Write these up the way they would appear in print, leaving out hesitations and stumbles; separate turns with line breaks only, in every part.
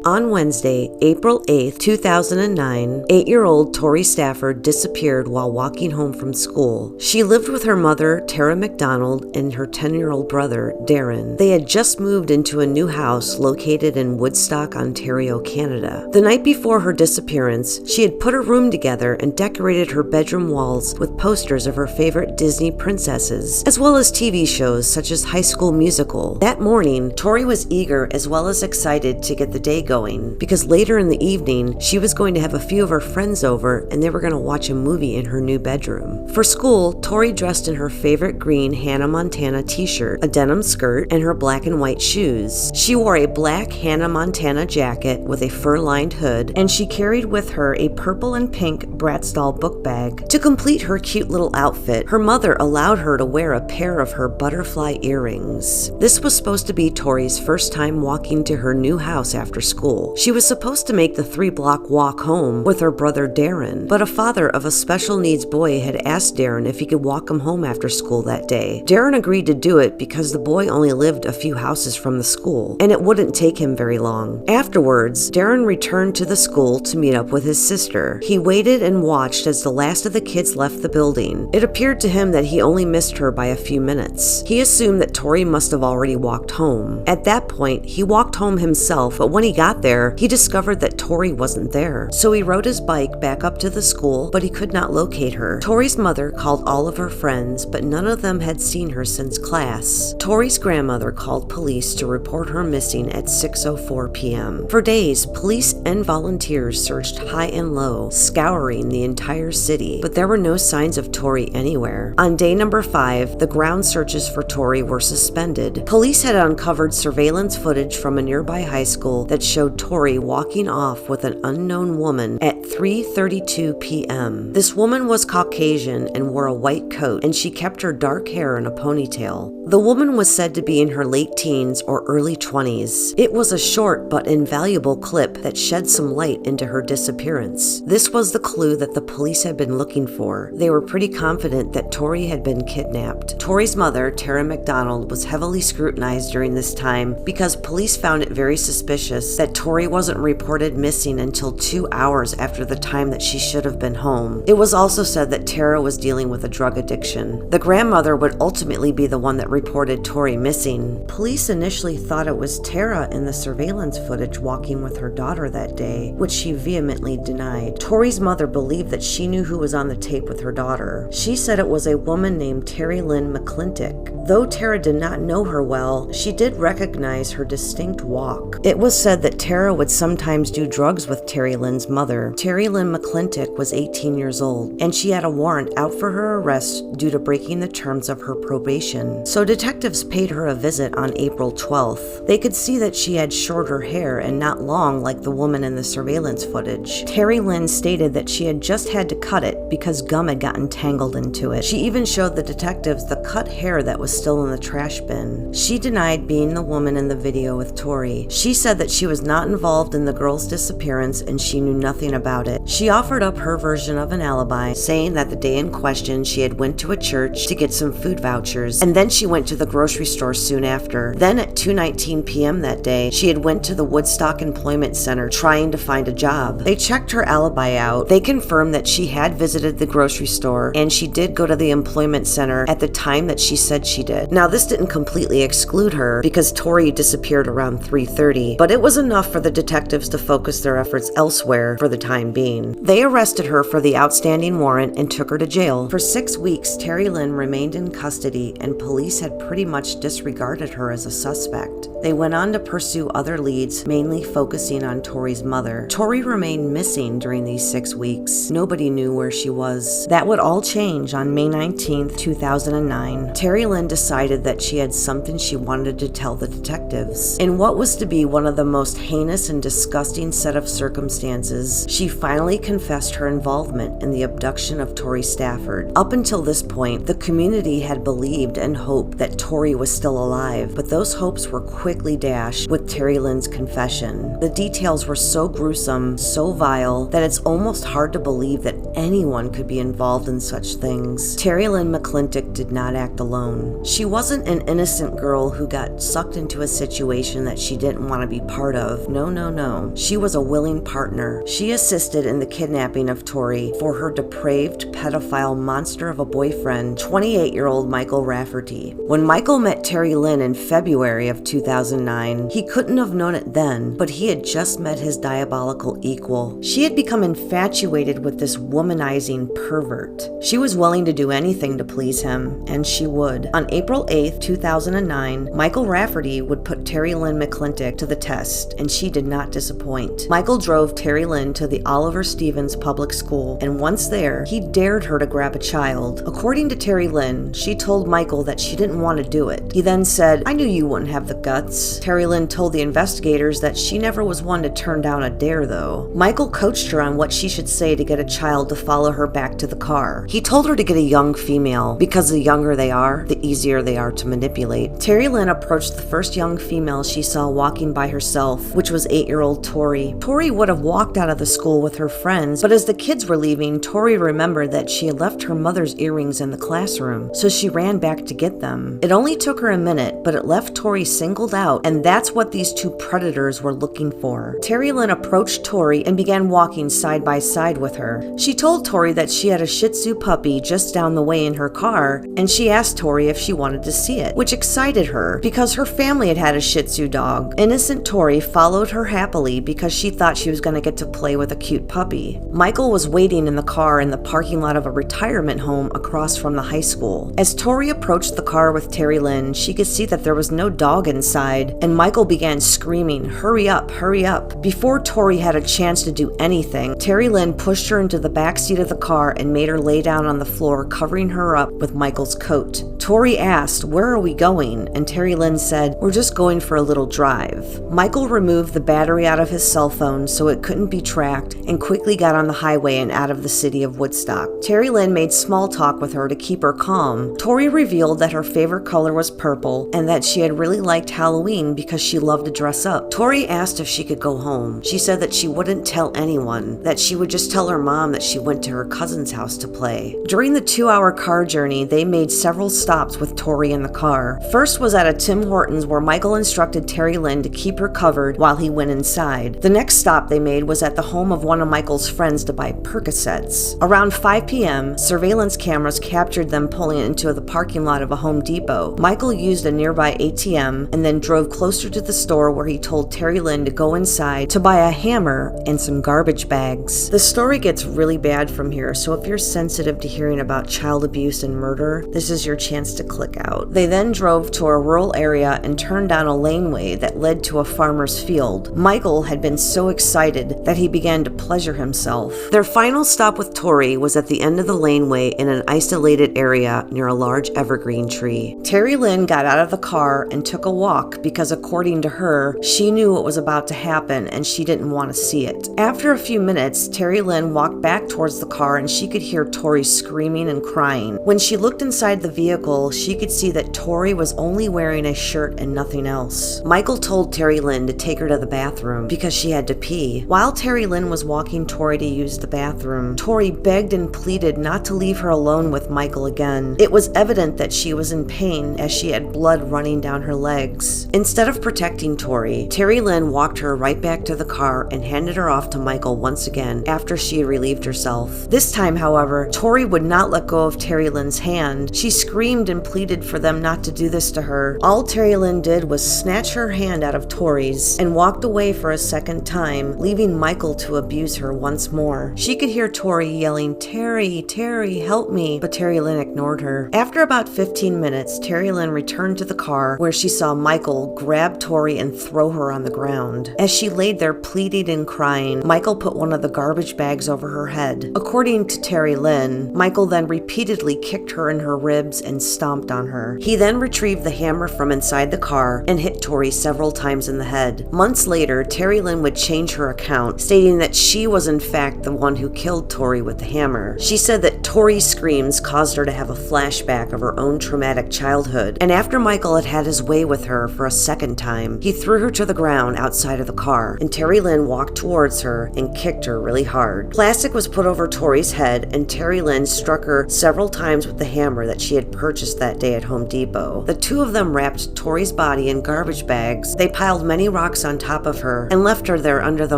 On Wednesday, April 8, 2009, 8-year-old Tori Stafford disappeared while walking home from school. She lived with her mother, Tara McDonald, and her 10-year-old brother, Darren. They had just moved into a new house located in Woodstock, Ontario, Canada. The night before her disappearance, she had put her room together and decorated her bedroom walls with posters of her favorite Disney princesses, as well as TV shows such as High School Musical. That morning, Tori was eager as well as excited to get the day going, because later in the evening, she was going to have a few of her friends over and they were going to watch a movie in her new bedroom. For school, Tori dressed in her favorite green Hannah Montana t-shirt, a denim skirt, and her black and white shoes. She wore a black Hannah Montana jacket with a fur-lined hood, and she carried with her a purple and pink Bratz doll book bag. To complete her cute little outfit, her mother allowed her to wear a pair of her butterfly earrings. This was supposed to be Tori's first time walking to her new house after school. She was supposed to make the 3-block walk home with her brother Darren, but a father of a special needs boy had asked Darren if he could walk him home after school that day. Darren agreed to do it because the boy only lived a few houses from the school, and it wouldn't take him very long. Afterwards, Darren returned to the school to meet up with his sister. He waited and watched as the last of the kids left the building. It appeared to him that he only missed her by a few minutes. He assumed that Tori must have already walked home. At that point, he walked home himself, but when he got there, he discovered that Tori wasn't there. So he rode his bike back up to the school, but he could not locate her. Tori's mother called all of her friends, but none of them had seen her since class. Tori's grandmother called police to report her missing at 6:04 p.m. For days, police and volunteers searched high and low, scouring the entire city, but there were no signs of Tori anywhere. On day number 5, the ground searches for Tori were suspended. Police had uncovered surveillance footage from a nearby high school that showed Tori walking off with an unknown woman at 3:32 p.m. This woman was Caucasian and wore a white coat, and she kept her dark hair in a ponytail. The woman was said to be in her late teens or early 20s. It was a short but invaluable clip that shed some light into her disappearance. This was the clue that the police had been looking for. They were pretty confident that Tori had been kidnapped. Tori's mother, Tara McDonald, was heavily scrutinized during this time because police found it very suspicious that Tori wasn't reported missing until 2 hours after the time that she should have been home. It was also said that Tara was dealing with a drug addiction. The grandmother would ultimately be the one that reported Tori missing. Police initially thought it was Tara in the surveillance footage walking with her daughter that day, which she vehemently denied. Tori's mother believed that she knew who was on the tape with her daughter. She said it was a woman named Terri-Lynne McClintic. Though Tara did not know her well, she did recognize her distinct walk. It was said that Tara would sometimes do drugs with Terri-Lynne's mother. Terri-Lynne McClintic was 18 years old, and she had a warrant out for her arrest due to breaking the terms of her probation. So detectives paid her a visit on April 12th. They could see that she had shorter hair and not long like the woman in the surveillance footage. Terri-Lynne stated that she had just had to cut it because gum had gotten tangled into it. She even showed the detectives the cut hair that was still in the trash bin. She denied being the woman in the video with Tori. She said that she was not involved in the girl's disappearance and she knew nothing about it. She offered up her version of an alibi, saying that the day in question she had went to a church to get some food vouchers, and then she went to the grocery store soon after. Then at 2:19 p.m. that day, she had went to the Woodstock Employment Center trying to find a job. They checked her alibi out. They confirmed that she had visited the grocery store and she did go to the employment center at the time that she said she did. Now, this didn't completely exclude her because Tori disappeared around 3:30, but it was enough for the detectives to focus their efforts elsewhere for the time being. They arrested her for the outstanding warrant and took her to jail. For 6 weeks, Terri-Lynne remained in custody and police had pretty much disregarded her as a suspect. They went on to pursue other leads, mainly focusing on Tori's mother. Tori remained missing during these 6 weeks. Nobody knew where she was. That would all change on May 19th, 2009. Terri-Lynne decided that she had something she wanted to tell the detectives. In what was to be one of the most heinous and disgusting set of circumstances, she finally confessed her involvement in the abduction of Tori Stafford. Up until this point, the community had believed and hoped that Tori was still alive, but those hopes were quickly dashed with Terri-Lynne's confession. The details were so gruesome, so vile, that it's almost hard to believe that anyone could be involved in such things. Terri-Lynne McClintic did not act alone. She wasn't an innocent girl who got sucked into a situation that she didn't want to be part of. No, no, no. She was a willing partner. She assisted in the kidnapping of Torri for her depraved pedophile monster of a boyfriend, 28-year-old Michael Rafferty. When Michael met Terri-Lynne in February of 2009, he couldn't have known it then, but he had just met his diabolical equal. She had become infatuated with this womanizing pervert. She was willing to do anything to please him, and she would. On April 8th, 2009, Michael Rafferty would put Terri-Lynne McClintic to the test, and she did not disappoint. Michael drove Terri-Lynne to the Oliver Stevens Public School, and once there, he dared her to grab a child. According to Terri-Lynne, she told Michael that she didn't want to do it. He then said, "I knew you wouldn't have the guts." Terri-Lynne told the investigators that she never was one to turn down a dare, though. Michael coached her on what she should say to get a child to follow her back to the car. He told her to get a young female, because the younger they are, the easier they are to manipulate. Terri-Lynne approached the first young female she saw walking by herself, which was 8-year-old Torri. Torri would have walked out of the school with her friends, but as the kids were leaving, Torri remembered that she had left her mother's earrings in the classroom, so she ran back to get them. It only took her a minute, but it left Torri singled out, and that's what these two predators were looking for. Terri-Lynne approached Torri and began walking side by side with her. She told Torri that she had a Shih Tzu puppy just down the way in her car, and she asked Torri if she wanted to see it, which excited her because her family had had a Shih Tzu dog. Innocent Torri followed her happily because she thought she was going to get to play with a cute puppy. Michael was waiting in the car in the parking lot of a retirement home across from the high school. As Torri approached the car with Terri-Lynne, she could see that there was no dog inside, and Michael began screaming, "Hurry up, hurry up." Before Torri had a chance to do anything, Terri-Lynne pushed her into the back seat of the car and made her lay down on the floor, covering her up with Michael's coat. Torri asked, "Where are we going?" And Terri-Lynne said, "We're just going for a little drive." Michael removed the battery out of his cell phone so it couldn't be tracked and quickly got on the highway and out of the city of Woodstock. Terri-Lynne made small talk with her to keep her calm. Torri revealed that her favorite color was purple and that she had really liked Halloween because she loved to dress up. Torri asked if she could go home. She said that she wouldn't tell anyone, that she would just tell her mom that she went to her cousin's house to play. During the 2-hour car journey, they made several stops with Torri in the car. First was at a Tim Hortons where Michael instructed Terri-Lynne to keep her covered while he went inside. The next stop they made was at the home of one of Michael's friends to buy Percocets. Around 5 p.m., surveillance cameras captured them pulling into the parking lot of a Home Depot. Michael used a nearby ATM and then drove closer to the store where he told Terri-Lynne to go inside to buy a hammer and some garbage bags. The story gets really bad from here, so if you're sensitive to hearing about child abuse and murder, this is your chance to click out. They then drove to a rural area and turned down a laneway that led to a farmer's field. Michael had been so excited that he began to pleasure himself. Their final stop with Torri was at the end of the laneway in an isolated area near a large evergreen tree. Terri-Lynne got out of the car and took a walk because, according to her, she knew what was about to happen and she didn't want to see it. After a few minutes, Terri-Lynne walked back towards the car and she could hear Torri screaming and crying. When she looked inside the vehicle, she could see that Torri was only wearing a shirt and nothing else. Michael told Terri-Lynne to take her to the bathroom because she had to pee. While Terri-Lynne was walking Torri to use the bathroom, Torri begged and pleaded not to leave her alone with Michael again. It was evident that she was in pain as she had blood running down her legs. Instead of protecting Torri, Terri-Lynne walked her right back to the car and handed her off to Michael once again after she had relieved herself. This time, however, Torri would not let go of Terri-Lynne's hand. She screamed and pleaded for them not to do this to her. All Terri-Lynne did was snatch her hand out of Torri's and walked away for a second time, leaving Michael to abuse her once more. She could hear Torri yelling, "Terri, Terri, help me," but Terri-Lynne ignored her. After about 15 minutes, Terri-Lynne returned to the car where she saw Michael grab Torri and throw her on the ground. As she laid there pleading and crying, Michael put one of the garbage bags over her head. According to Terri-Lynne, Michael then repeatedly kicked her in her ribs and stomped on her. He then retrieved the hammer from inside the car and hit Torri several times in the head. Months later, Terri-Lynne would change her account, stating that she was in fact the one who killed Torri with the hammer. She said that Torri's screams caused her to have a flashback of her own traumatic childhood, and after Michael had had his way with her for a second time, he threw her to the ground outside of the car, and Terri-Lynne walked towards her and kicked her really hard. Plastic was put over Torri's head, and Terri-Lynne struck her several times with the hammer that she had purchased that day at Home Depot. The two of them wrapped Tori's body in garbage bags. They piled many rocks on top of her and left her there under the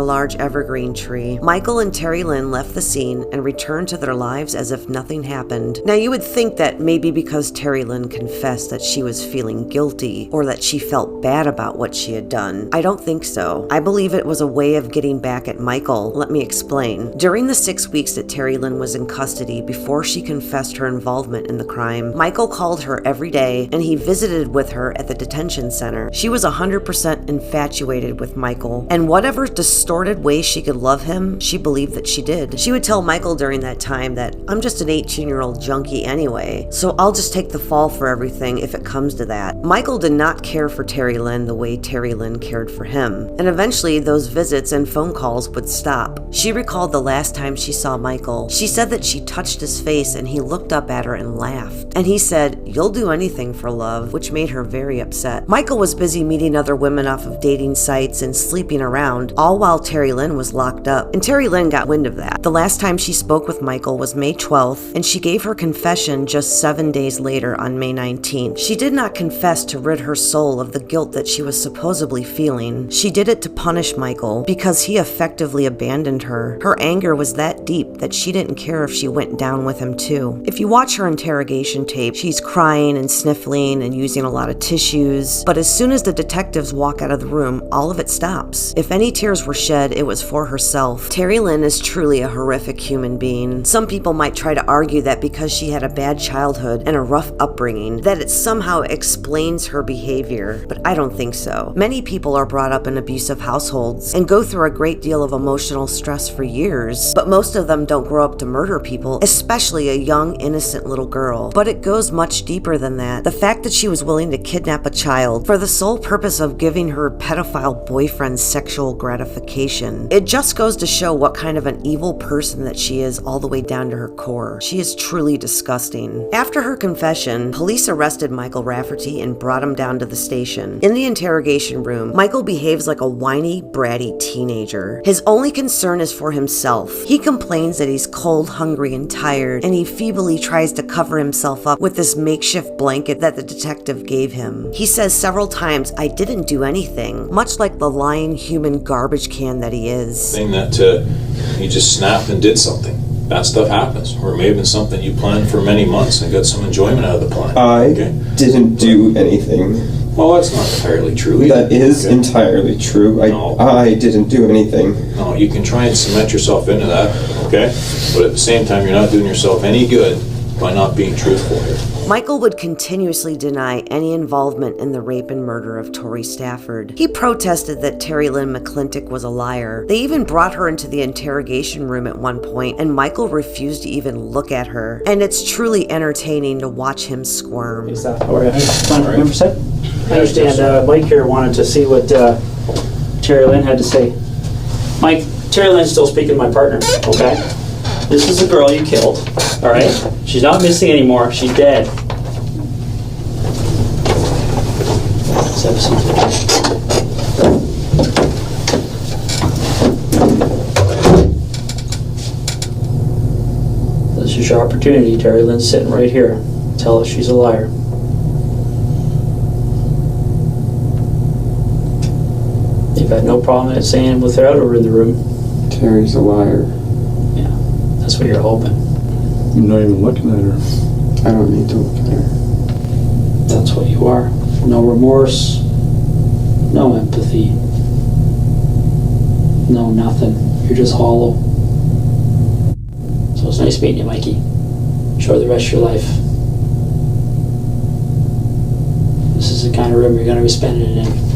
large evergreen tree. Michael and Terri-Lynne left the scene and returned to their lives as if nothing happened. Now you would think that maybe because Terri-Lynne confessed that she was feeling guilty or that she felt bad about what she had done. I don't think so. I believe it was a way of getting back at Michael. Let me explain. During the 6 weeks that Terri-Lynne was in custody before she confessed her involvement in the crime, Michael called her every day and he visited with her at the detention center. She was 100% infatuated with Michael, and whatever distorted way she could love him, she believed that she did. She would tell Michael during that time that, "I'm just an 18-year-old junkie anyway, so I'll just take the fall for everything if it comes to that." Michael did not care for Terri-Lynne the way Terri-Lynne cared for him, and eventually those visits and phone calls would stop. She recalled the last time she saw Michael. She said that she touched his face and he looked up at her and laughed. And he said, "You'll do anything for love," which made her very upset. Michael was busy meeting other women off of dating sites and sleeping around, all while Terri-Lynne was locked up. And Terri-Lynne got wind of that. The last time she spoke with Michael was May 12th, and she gave her confession just 7 days later on May 19th. She did not confess to rid her soul of the guilt that she was supposedly feeling. She did it to punish Michael because he effectively abandoned her. Her anger was that deep that she didn't care if she went down with him too. If you watch her interrogation tape, she's crying and sniffling and using a lot of tissues, but as soon as the detectives walk out of the room, all of it stops. If any tears were shed, it was for herself. Terri-Lynne is truly a horrific human being. Some people might try to argue that because she had a bad childhood and a rough upbringing, that it somehow explains her behavior, but I don't think so. Many people are brought up in abusive households and go through a great deal of emotional stress for years, but most of them don't grow up to murder people, especially a young, innocent little girl. But it goes much deeper than that. The fact that she was willing to kidnap a child for the sole purpose of giving her pedophile boyfriend sexual gratification, it just goes to show what kind of an evil person that she is all the way down to her core. She is truly disgusting. After her confession, police arrested Michael Rafferty and brought him down to the station. In the interrogation room, Michael behaves like a whiny, bratty teenager. His only concern is for himself. He complains that he's cold, hungry, and tired, and he feebly tries to cover himself up with this makeshift blanket that the detective gave him. He says several times, "I didn't do anything," much like the lying human garbage can that he is.
Thing that you just snapped and did something. Bad stuff happens. Or it may have been something you planned for many months and got some enjoyment out of the plan.
I didn't do anything.
Well, that's not entirely true either.
That is entirely true.
No.
I didn't do anything.
No, you can try and cement yourself into that, okay? But at the same time, you're not doing yourself any good by not being truthful here.
Michael would continuously deny any involvement in the rape and murder of Tori Stafford. He protested that Terri-Lynne McClintic was a liar. They even brought her into the interrogation room at one point, and Michael refused to even look at her. And it's truly entertaining to watch him squirm.
Is that all right? I understand. Mike here wanted to see what Terri-Lynne had to say. Mike, Terri-Lynne's still speaking to my partner, okay? This is the girl you killed, all right? She's not missing anymore. She's dead. Let's have something. This is your opportunity. Terri-Lynne's sitting right here. Tell us she's a liar. You've had no problem in saying without her in the room.
Terry's a liar.
Yeah, that's what you're hoping.
I'm not even looking at her.
I don't need to look at her.
That's what you are. No remorse, no empathy, no nothing. You're just hollow. So it's nice meeting you, Mikey. Enjoy the rest of your life. This is the kind of room you're going to be spending it in.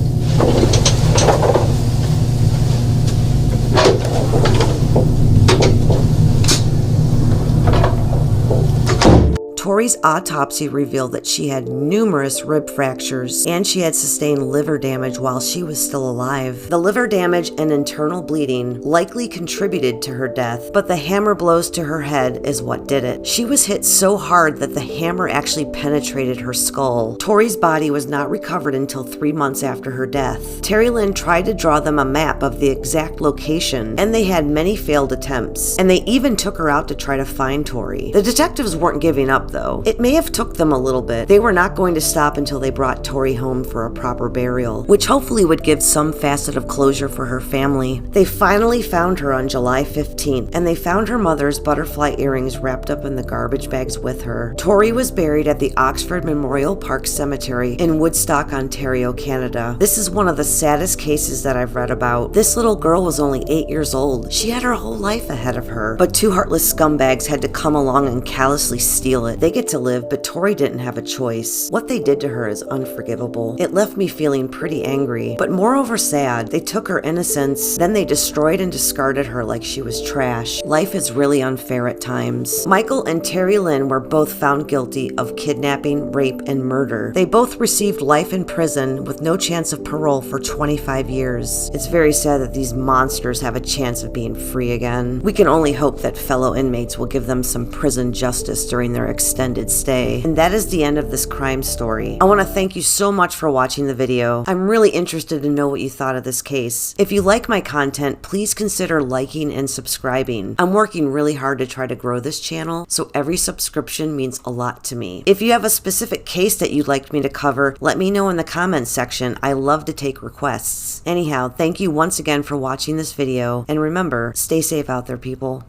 Tori's autopsy revealed that she had numerous rib fractures and she had sustained liver damage while she was still alive. The liver damage and internal bleeding likely contributed to her death, but the hammer blows to her head is what did it. She was hit so hard that the hammer actually penetrated her skull. Tori's body was not recovered until 3 months after her death. Terri-Lynne tried to draw them a map of the exact location, and they had many failed attempts, and they even took her out to try to find Tori. The detectives weren't giving up though. though. It may have took them a little bit. They were not going to stop until they brought Tori home for a proper burial, which hopefully would give some facet of closure for her family. They finally found her on July 15th, and they found her mother's butterfly earrings wrapped up in the garbage bags with her. Tori was buried at the Oxford Memorial Park Cemetery in Woodstock, Ontario, Canada. This is one of the saddest cases that I've read about. This little girl was only 8 years old. She had her whole life ahead of her, but two heartless scumbags had to come along and callously steal it. They get to live, but Tori didn't have a choice. What they did to her is unforgivable. It left me feeling pretty angry, but moreover sad. They took her innocence, then they destroyed and discarded her like she was trash. Life is really unfair at times. Michael and Terri-Lynne were both found guilty of kidnapping, rape, and murder. They both received life in prison with no chance of parole for 25 years. It's very sad that these monsters have a chance of being free again. We can only hope that fellow inmates will give them some prison justice during their extended stay. And that is the end of this crime story. I want to thank you so much for watching the video. I'm really interested to know what you thought of this case. If you like my content, please consider liking and subscribing. I'm working really hard to try to grow this channel, so every subscription means a lot to me. If you have a specific case that you'd like me to cover, let me know in the comments section. I love to take requests. Anyhow, thank you once again for watching this video, and remember, stay safe out there, people.